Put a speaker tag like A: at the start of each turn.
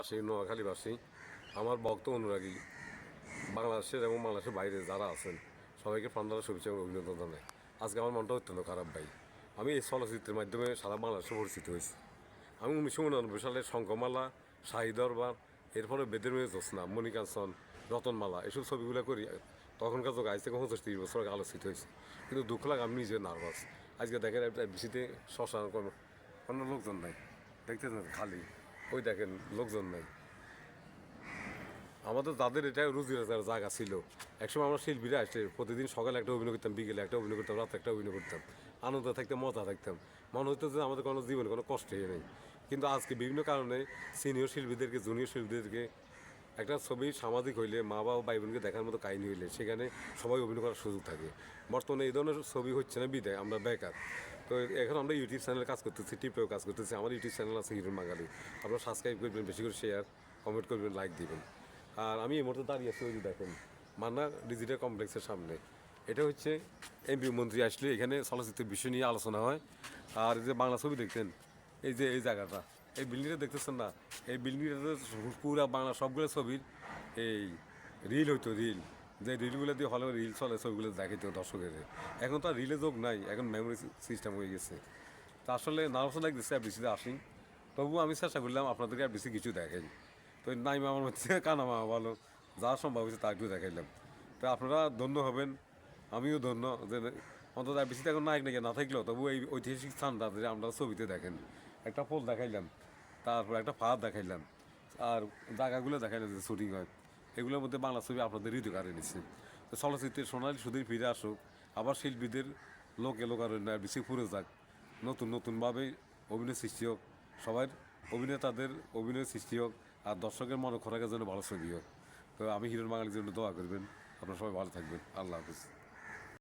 A: সেই নোয়াখালীবাসী আমার ভক্ত অনুরাগী বাংলাদেশের এবং বাংলাদেশের বাইরে যারা আছেন সবাইকে প্রাণঢালা শুভেচ্ছা এবং অভিনন্দন জানাই। আজকে আমার মনটা অত্যন্ত খারাপ ভাই। আমি এই চলচ্চিত্রের মাধ্যমে সারা বাংলাদেশে পরিচিত হয়েছি। আমি 1999 সালে শঙ্খমালা, শাহী দরবার, এরপরে বেদের মেয়ে জ্যোৎস্না, মণিকাঞ্চন, রতনমালা এসব ছবিগুলো করি তখনকার যোগ আজ থেকে 35 বছর আগে আলোচিত হয়েছে। কিন্তু দুঃখ লাগে আমি নিজে নার্ভাস। আজকে দেখেন বিসিতে শ্মশান কোনো লোকজন নাই, দেখতেছেন খালি, ওই দেখেন লোকজন নাই। আমাদের যাদের এটা রুজি রোজগার জায়গা ছিল, একসময় আমরা শিল্পীরা আসলে প্রতিদিন সকালে একটা অভিনয় করতাম, বিকেলে একটা অভিনয় করতাম, রাতে একটা অভিনয় করতাম, আনন্দ থাকতাম, মজা থাকতাম, মনে হতো যে আমাদের কোনো জীবনে কোনো কষ্টই নেই। কিন্তু আজকে বিভিন্ন কারণে সিনিয়র শিল্পীদেরকে, জুনিয়র শিল্পীদেরকে একটা ছবি সামাজিক হইলে, মা বাবা ভাই বোনকে দেখার মতো কাহিনী হইলে সেখানে সবাই অভিনয় করার সুযোগ থাকে। বর্তমানে এই ধরনের ছবি হচ্ছে না বিদায় আমরা বেকার। তো এখন আমরা ইউটিউব চ্যানেলে কাজ করতেছি, টিপেও কাজ করতেছি। আমার ইউটিউব চ্যানেল আছে হিরণ বাঙালি, আপনারা সাবস্ক্রাইব করবেন, বেশি করে শেয়ার কমেন্ট করবেন, লাইক দিবেন। আর আমি এই মুহূর্তে দাঁড়িয়ে আছি ওই যে দেখেন মান্না ডিজিটাল কমপ্লেক্সের সামনে। এটা হচ্ছে এমপি মন্ত্রী আসলে এখানে চলচ্চিত্রের বিষয় নিয়ে আলোচনা হয়। আর এই যে বাংলা ছবি দেখতেন, এই যে এই জায়গাটা, এই বিল্ডিংটা দেখতেছেন না, এই বিল্ডিংটাতে পুরা বাংলা সবগুলো ছবির এই রিল হইতো, রিল যে রিলগুলো দিয়ে হলে রিল চলে, ছবিগুলো দেখাইতো দর্শকের। এখন তো আর রিলে যোগ নাই, এখন মেমোরি সিস্টেম হয়ে গেছে। তা আসলে নার্ভাস লাগতেছে বিসিতে আসি, তবুও আমি চেষ্টা করলাম আপনাদেরকে আর বেশি কিছু দেখাই। তো নাই মামার হচ্ছে কানা মামা ভালো, যা সম্ভব হয়েছে তা একটু দেখাইলাম। তো আপনারা ধন্য হবেন, আমিও ধন্য যে অন্তত বেশিতে এখন নায়ক নাকি না থাকলেও তবু এই ঐতিহাসিক স্থানটা যে আমরা ছবিতে দেখেন, একটা পোল দেখাইলাম, তারপর একটা ফাঁদ দেখাইলাম, আর জায়গাগুলো দেখাইলাম যে শুটিং হয়। এগুলোর মধ্যে বাংলা ছবি আপনাদের হৃদয় কাড়ে নিচ্ছে। তো চলচ্চিত্রের সোনালি সুধীর ফিরে আসুক, আবার শিল্পীদের লোকে লোকারণ্য আর বেশি ফুরে যাক, নতুন নতুনভাবে অভিনয় সৃষ্টি হোক, সবার অভিনেতাদের অভিনয় সৃষ্টি হোক, আর দর্শকের মনে খোরাকের জন্য ভালো ছবি হোক। তো আমি হিরণ বাঙালির জন্য দোয়া করবেন। আপনারা সবাই ভালো থাকবেন। আল্লাহ হাফিজ।